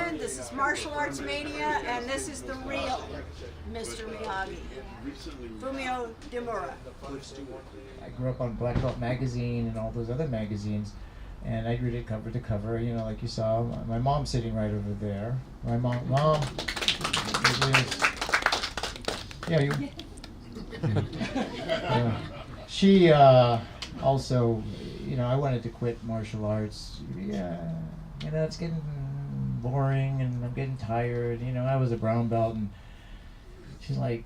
Japan. This is Martial Arts Mania, and this is the real Mr. Miyagi, Fumio Demura. I grew up on Black Belt magazine and all those other magazines, and I'd read it cover to cover. You know, like you saw, my mom's sitting right over there. My mom, yeah, you. She also, you know, I wanted to quit martial arts. Yeah, you know, it's getting boring and I'm getting tired. You know, I was a brown belt, and she's like,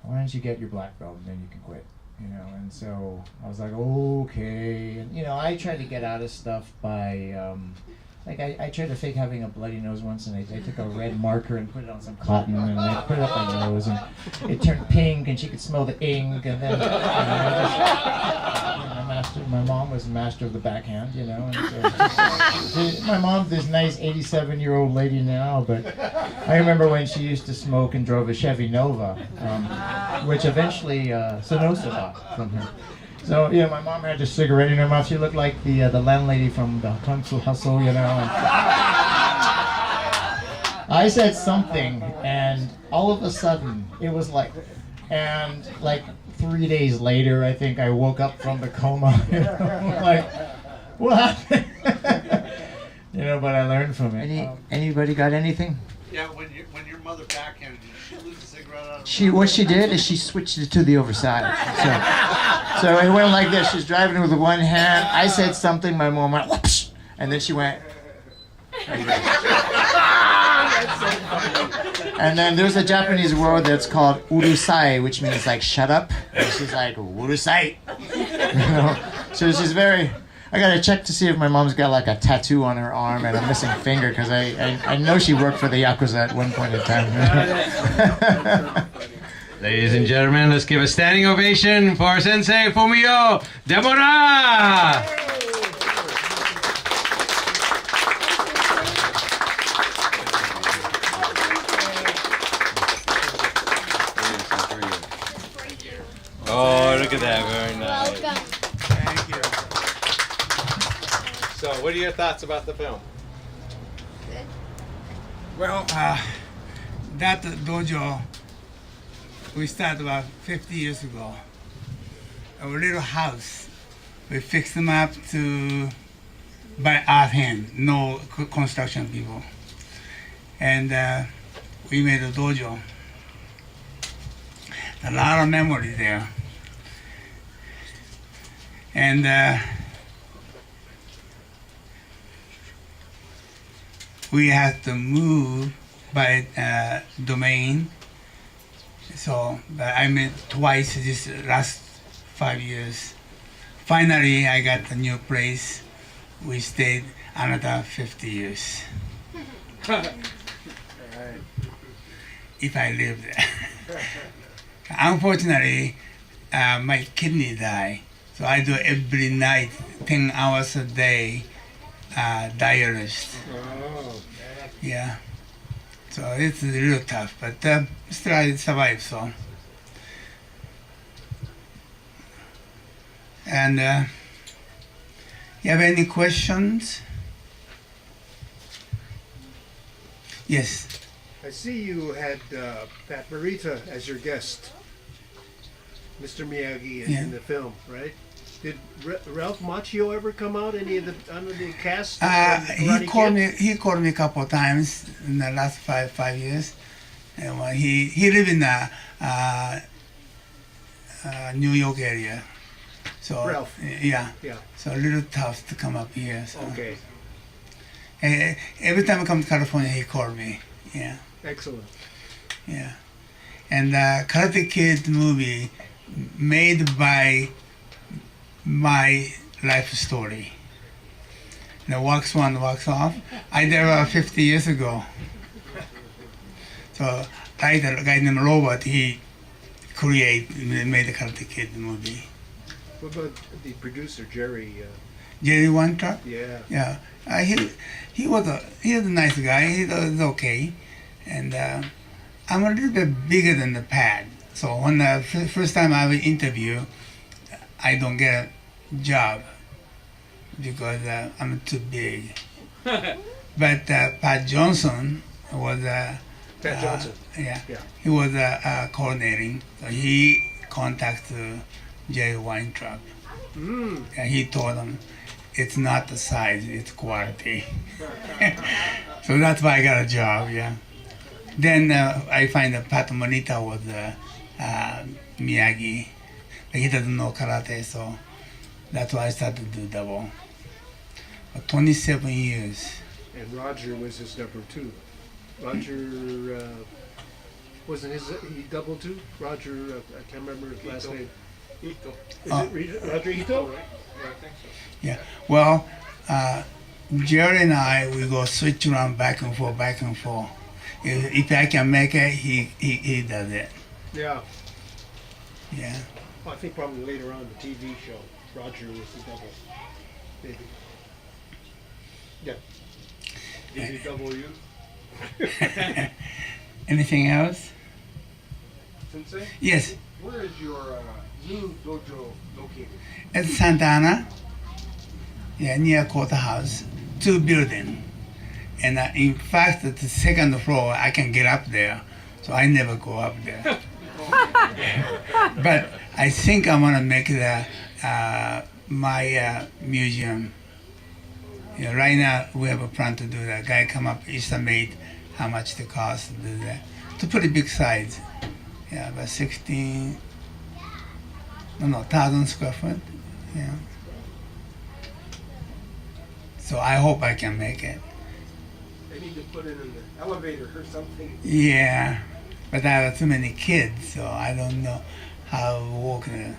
why don't you get your black belt and then you can quit? You know, and so I was like, okay. And, you know, I tried to get out of stuff by, like I tried to fake having a bloody nose once, and I took a red marker and put it on some cotton, and I put it up my nose, and it turned pink, and she could smell the ink, and then my mom was master of the backhand, you know, and so my mom's this nice 87-year-old lady now, but I remember when she used to smoke and drove a Chevy Nova, which eventually Sonosa bought from her. So, you know, my mom had a cigarette in her mouth. She looked like the landlady from the Kung Fu Hustle, you know. And I said something, and all of a sudden, it was like, and like 3 days later, I think I woke up from the coma. You know, like, what happened? You know, but I learned from it. Anybody got anything? Yeah, when your mother backhanded you, did she lose a cigarette out of What she did is she switched it to the other side. So it went like this. She's driving with one hand. I said something. My mom went, whoosh, and then she went. And then there's a Japanese word that's called urusai, which means like shut up. And she's like urusai. You know? So she's very. I gotta check to see if my mom's got like a tattoo on her arm and a missing finger, because I know she worked for the Yakuza at one point in time. Ladies and gentlemen, let's give a standing ovation for Sensei Fumio Demura! Oh, look at that, very nice. Thank you. So, what are your thoughts about the film? Well, that dojo we started about 50 years ago. A little house. We fixed them up to by our hand, no construction people. And we made a dojo. A lot of memory there. And we had to move by domain. So I met twice this last 5 years. Finally, I got a new place. We stayed another 50 years. If I lived there. Unfortunately, my kidney died. So I do every night, 10 hours a day, dialysis. Yeah. So it's real tough, but still I survive, so. And you have any questions? Yes. I see you had Pat Morita as your guest, Mr. Miyagi, in the film, right? Did Ralph Macchio ever come out? Any of the under the cast? He called me a couple of times in the last five years. And he lived in the New York area. So Ralph. Yeah. Yeah. So a little tough to come up here. So. Okay. And every time I come to California, he called me. Yeah. Excellent. Yeah. And Karate Kid movie made by my life story. The walks on, walks off. I did about 50 years ago. So a guy named Robert, he made the Karate Kid movie. What about the producer, Jerry? Jerry Weintraub? Yeah. Yeah. He was a nice guy. He was okay. And I'm a little bit bigger than the pad. So when the first time I have an interview, I don't get a job because I'm too big. But Pat Johnson was Pat Johnson. yeah, Yeah. he was coordinating. So he contacted Jerry Weintraub. Mm. And he told him, it's not the size, it's quality. So that's why I got a job, yeah. Then I find that Pat Monita was Miyagi. But he doesn't know karate, so that's why I started to do double. For 27 years. And Roger was his number two. Roger wasn't he double two? Roger, I can't remember his last name. Ito. Is it Roger Ito? Yeah, I think so. Yeah. Well, Jerry and I, we go switch around back and forth, back and forth. If I can make it, he does it. Yeah. Yeah. Well, I think probably later on the TV show, Roger was the double. Maybe. Yeah. Did he double you? Anything else? Sensei, Yes. where is your new dojo located? At Santa Ana. Yeah, near courthouse. 2 building. And in fact, the second floor, I can get up there. So I never go up there. But I think I want to make the my museum. Yeah, right now we have a plan to do that. Guy come up, estimate how much the cost to do that. It's a pretty big size. Yeah, about 1,000 square foot. Yeah. So I hope I can make it. They need to put it in the elevator or something. Yeah, but I have too many kids, so I don't know how to walk there.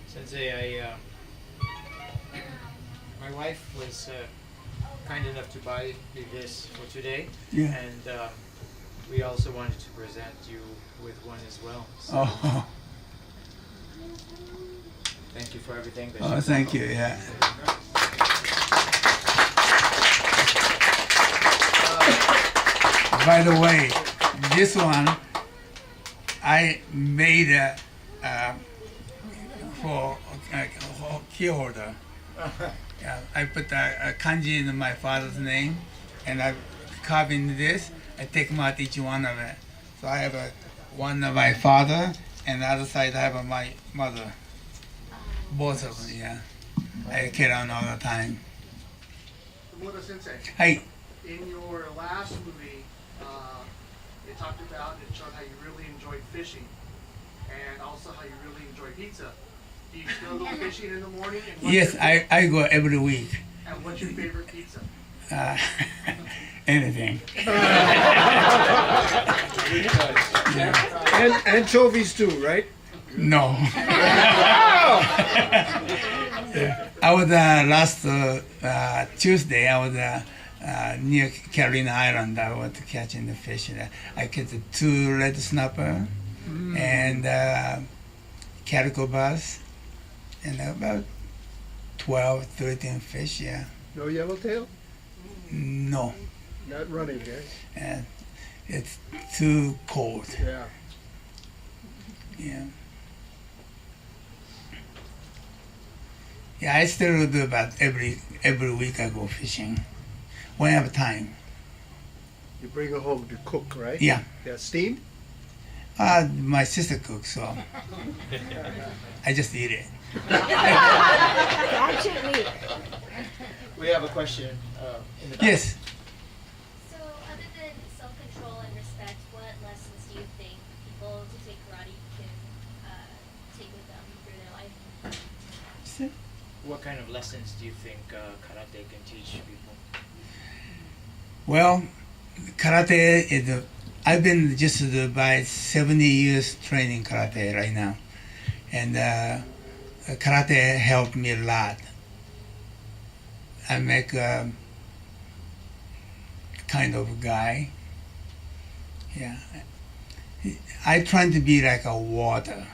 Sensei, my wife was kind enough to buy me this for today, Yeah. and we also wanted to present you with one as well. So Oh, thank you for everything. That oh, you've thank done. you. Yeah. By the way, this one I made for key holder. Yeah, I put a kanji in my father's name, and I carve in this. I take them out each one of it. So I have one of my father, and the other side I have my mother. Both of them, yeah. I carry on all the time. Demura Sensei, Hey, in your last movie, it talked about and showed how you really enjoyed fishing, and also how you really enjoy pizza. Do you still go fishing in the morning? And what's yes, your- I go every week. And what's your favorite pizza? Anything. And anchovies too, right? No. I was last Tuesday. I was near Carolina Island. I was catching the fish. I caught 2 red snapper and calico bass, and about 12, 13 fish. Yeah. No yellowtail? No, Not running, guys. it's too cold. Yeah. Yeah. Yeah, I still do about every week. I go fishing when I have time. You bring it home to cook, right? Yeah. Yeah, steamed? My sister cooks, so I just eat it. We have a question in the back. Yes. So, other than self-control and respect, what lessons do you think people who take karate can take with them through their life? What kind of lessons do you think karate can teach people? Well, karate is. I've been just about 70 years training karate right now, and karate helped me a lot. I make a kind of a guy. Yeah. I try to be like a water.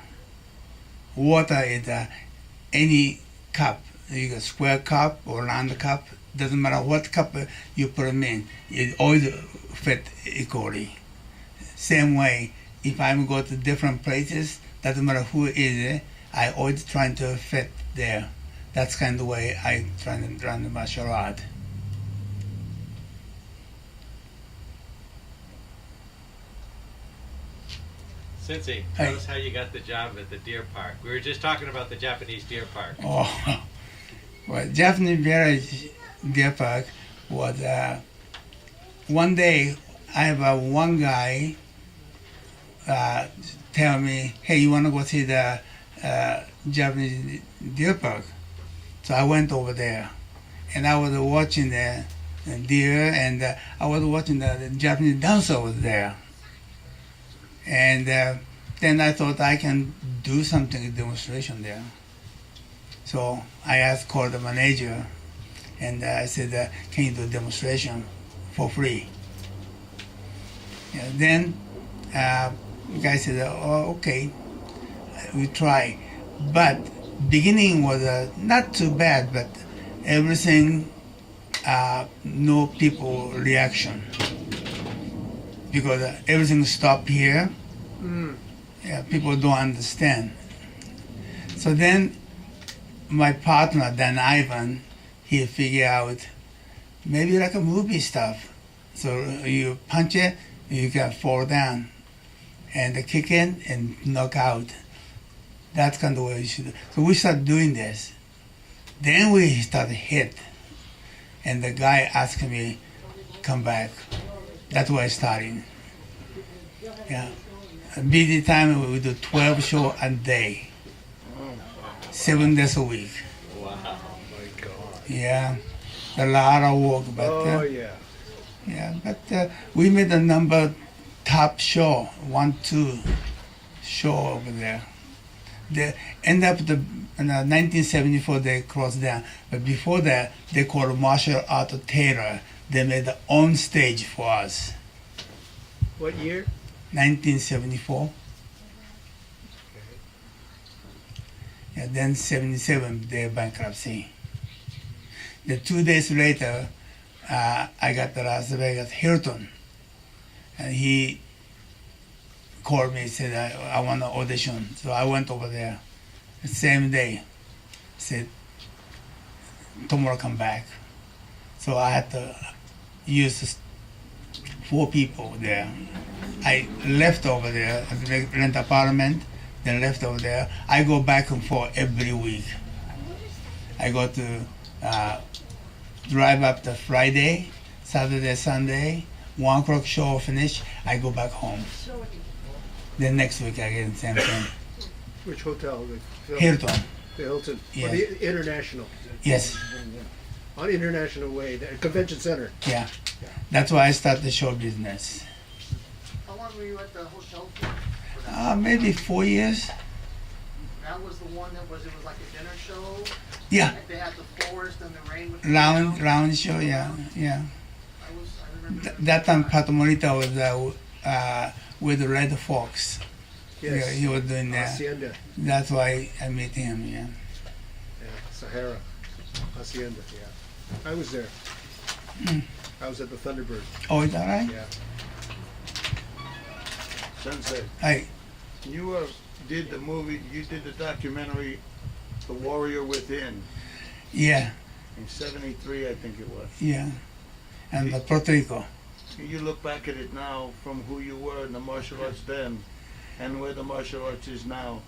Water is any cup, you got square cup or round cup, doesn't matter what cup you put them in, it always fit equally. Same way, if I'm go to different places, doesn't matter who is it, I always trying to fit there. That's kind of the way I try to run the martial art. Sensei, Hey. tell us how you got the job at the deer park. We were just talking about the Japanese deer park. Oh, well, Japanese Village Deer Park was one day. I have one guy tell me, "Hey, you want to go see the Japanese deer park?" So I went over there, and I was watching the deer, and I was watching the Japanese dancer was there. And then I thought I can do something, demonstration there. So I called the manager, and I said, "Can you do a demonstration for free?" And then the guy said, "Oh, okay, we try." But beginning was not too bad, but everything, no people reaction. Because everything stopped here. Yeah, people don't understand. So then my partner, Dan Ivan, he figured out maybe like a movie stuff. So you punch it, you can fall down, and kick in and knock out. That's kind of way you should do. So we started doing this. Then we started hit, and the guy asked me, "Come back." That's where I started. Yeah. A busy time, we do 12 shows a day, 7 days a week. Wow. Yeah, a lot of work, but Oh yeah. yeah, but we made a number top show, 1, 2 show over there. They end up in 1974 they closed down, but before that they called martial art Taylor. They made their own stage for us. What year? 1974. Yeah, then 77 they bankruptcy. The 2 days later, I got the Las Vegas Hilton, and he called me and said, I want to audition. So I went over there. The same day, said, tomorrow come back. So I had to use 4 people there. I left over there, rent apartment, then left over there. I go back and forth every week. I go to drive up to Friday, Saturday, Sunday, 1 o'clock show finish, I go back home. Then next week again, same thing. Which hotel? The Hilton, The Hilton. Yes. Oh, the International. yes, On International Way, the convention center. yeah. That's why I started the show business. How long were you at the hotel for that? Maybe 4 years. That was the one it was like a dinner show? Yeah, Like they had the forest and the rain. With round show, yeah. I remember. That time Pat Morita was with Red Fox. Yes. Yeah, he was doing that. Hacienda. That's why I met him, yeah. Yeah. Sahara. Hacienda. Yeah. I was there. I was at the Thunderbird. Oh, is that right? Yeah. Sensei, Hey, you did the movie, you did the documentary, The Warrior Within, yeah, in '73, I think it was. yeah. And Puerto Rico. You look back at it now from who you were in the martial arts then and where the martial arts is now.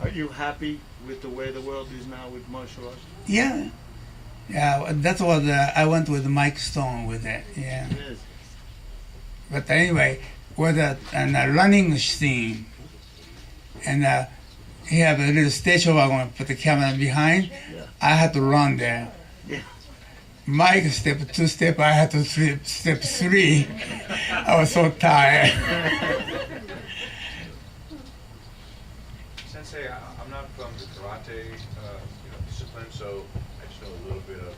Are you happy with the way the world is now with martial arts? Yeah. Yeah, that was, I went with Mike Stone with it, yeah. Yes. But anyway, with a running scene, and he have a little stage over, I'm going to put the camera behind. Yeah. I had to run there. Yeah. Mike step 2 step, I had to step 3. I was so tired. Sensei, I'm not from the karate discipline, so I just know a little bit of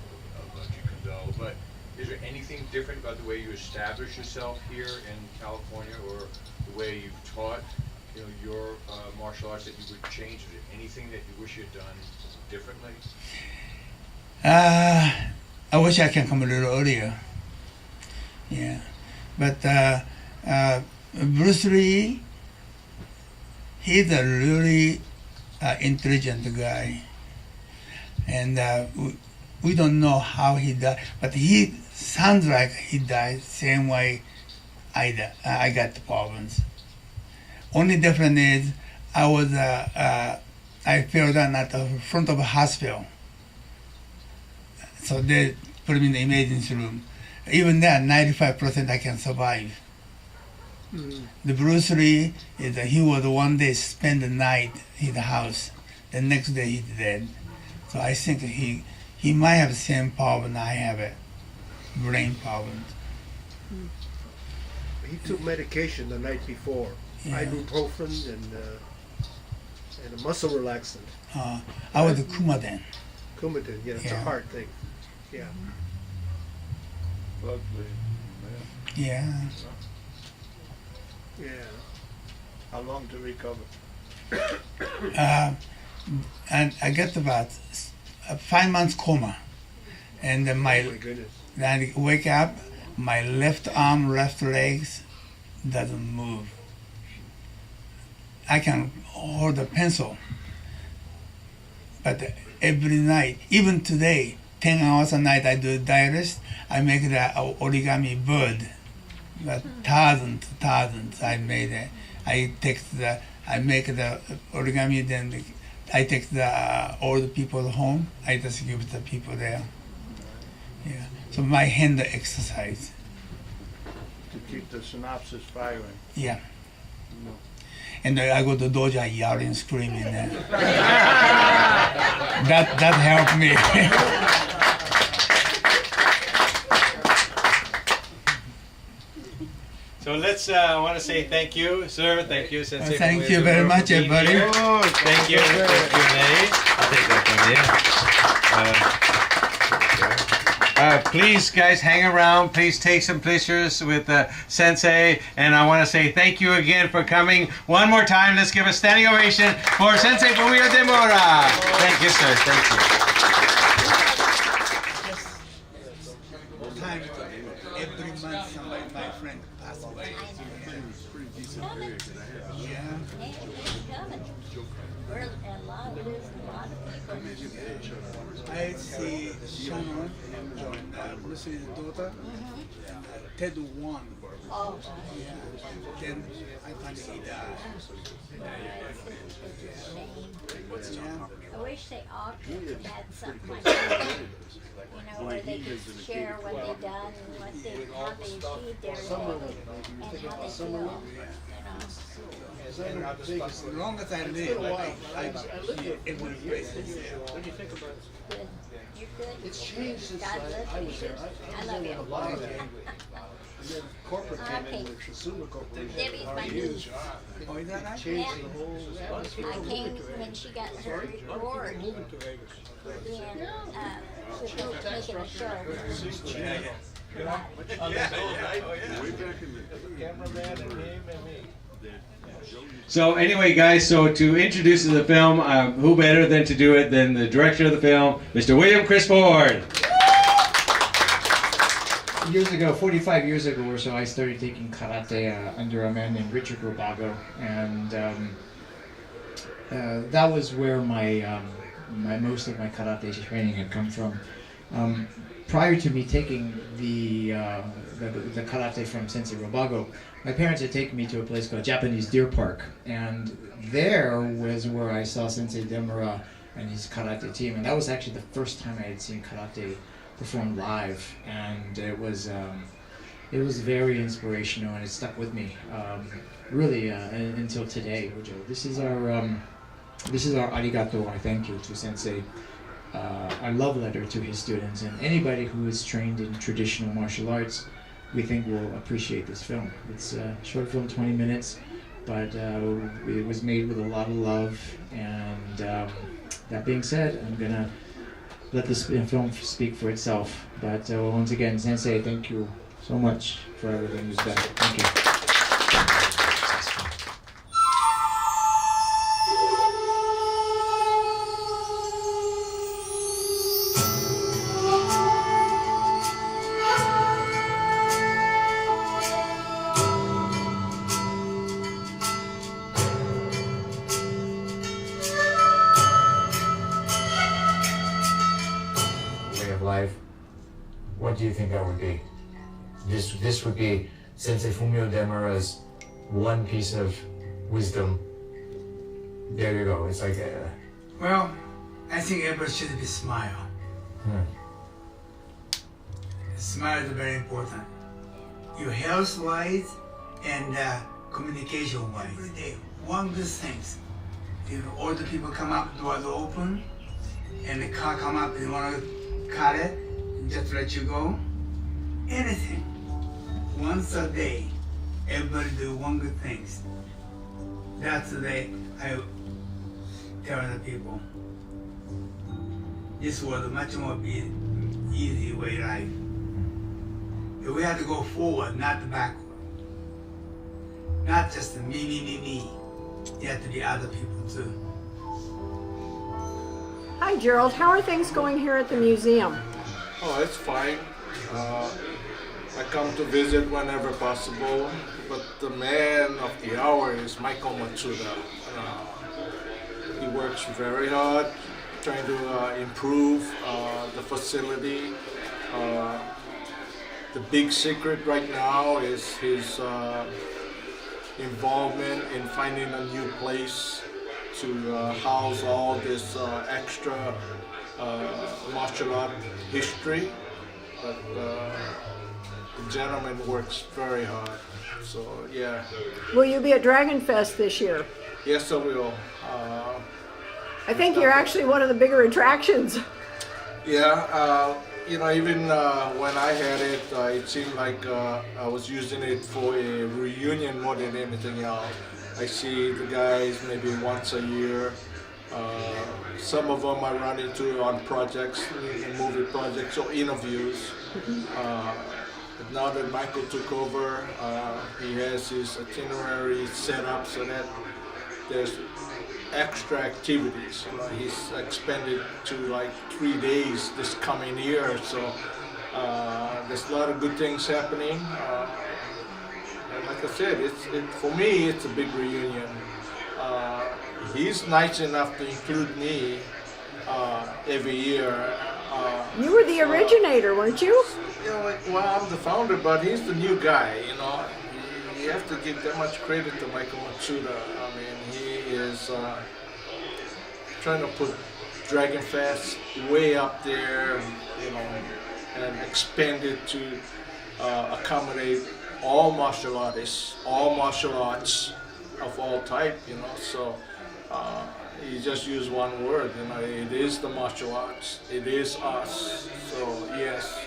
Jeet Kune Do. But is there anything different about the way you establish yourself here in California, or the way you've taught, your martial arts that you would change? Is there anything that you wish you'd done differently? I wish I can come a little earlier. Yeah, but Bruce Lee, he's a really intelligent guy, and we don't know how he died, but he sounds like he died same way I got the problems. Only difference is I fell down at the front of a hospital, so they put me in the emergency room. Even then, 95% I can survive. The Bruce Lee he was one day spend the night in the house. The next day he's dead. So I think he might have the same problem I have, it brain problem. He took medication the night before, Yeah. ibuprofen and a muscle relaxant. I was a Coumadin. Coumadin, yeah, it's a Yeah. heart thing. Yeah. Blood bleeding. Yeah. Yeah. How long to recover? And I get about 5 months coma, and then Oh my goodness. then I wake up, my left arm, left legs doesn't move. I can hold a pencil, but every night, even today, 10 hours a night I do diarist. I make the origami bird, but thousands I made it. I make the origami, then I take the old people home. I just give it to people there. Yeah. So my hand exercise. To keep the synapses firing. Yeah. And I go to Dojo, I yelling, screaming. That helped me. So let's, I want to say thank you, sir. Thank you, Sensei. Thank you very much, for being everybody. here. Thank you, Lenny. I'll take that from you. Please, guys, hang around. Please take some pictures with Sensei. And I want to say thank you again for coming. One more time, let's give a standing ovation for Sensei Fumio Demura. Thank you, sir. Thank you. Time every month somebody, my friend passes away. Yeah. I see Shannon, Bruce Lee's daughter, Ted won. Oh. Yeah. Then I find he died. I wish they all could have had something like that, where they could share what they've done and how they achieved their goal and how they feel, As long as I live, I see every place is there. What do you think about it? Good. You're good. It's changed since God bless I you. was there. I love you. A lot of it. And then corporate came Okay. in with Consumer Corporation. Debbie's my niece. Oh, is that right? Changed the whole atmosphere. I came when she got her reward for being, making a show. So anyway, guys, so to introduce the film, who better than to do it than the director of the film, Mr. William Chris Ford. Years ago, 45 years ago or so, I started taking karate under a man named Richard Robago, and that was where my most of my karate training had come from. Prior to me taking the karate from Sensei Robago, my parents had taken me to a place called Japanese Deer Park, and there was where I saw Sensei Demura and his karate team, and that was actually the first time I had seen karate performed live, and it was very inspirational, and it stuck with me really until today. This is our arigato, our thank you to Sensei, our love letter to his students, and anybody who is trained in traditional martial arts, we think will appreciate this film. It's a short film, 20 minutes, but it was made with a lot of love, and that being said, I'm gonna let this film speak for itself. But once again, Sensei, thank you so much for everything you've done. Thank you. do you think that would be? This would be Sensei Fumio Demura's one piece of wisdom. There you go. It's like Well, I think everybody should be smile. Smile is very important. Your health-wise and communication-wise. Every day, one good thing. If all the people come up, doors open, and the car come up and want to cut it, and just let you go. Anything. Once a day, everybody do one good thing. That's the day I tell the people. This was a much more easy way life. We have to go forward, not backward. Not just me. You have to be other people too. Hi, Gerald. How are things going here at the museum? Oh, it's fine. I come to visit whenever possible, but the man of the hour is Michael Matsuda. He works very hard, trying to improve the facility. The big secret right now is his involvement in finding a new place to house all this extra martial art history. But the gentleman works very hard. So yeah. Will you be at Dragon Fest this year? Yes, I will. I think you're actually one of the bigger attractions. Yeah. Even when I had it, it seemed like I was using it for a reunion more than anything else. I see the guys maybe once a year. Some of them I run into on projects, movie projects or interviews. But now that Michael took over, he has his itinerary set up so that there's extra activities. He's expanded to like 3 days this coming year, so there's a lot of good things happening. And like I said, for me, it's a big reunion. He's nice enough to include me every year. You were the originator, weren't you? Well, I'm the founder, but he's the new guy. You have to give that much credit to Michael Matsuda. I mean, he is trying to put Dragon Fest way up there, and expand it to accommodate all martial artists, all martial arts of all type. So he just used one word. It is the martial arts. It is us. So yes,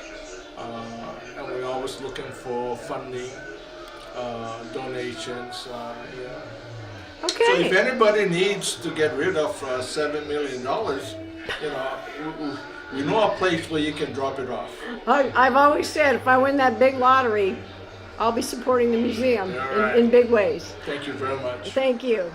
and we're always looking for funding. Donations, Okay. So if anybody needs to get rid of $7 million, we know a place where you can drop it off. I've always said if I win that big lottery, I'll be supporting the museum in big ways. Thank you very much. Thank you.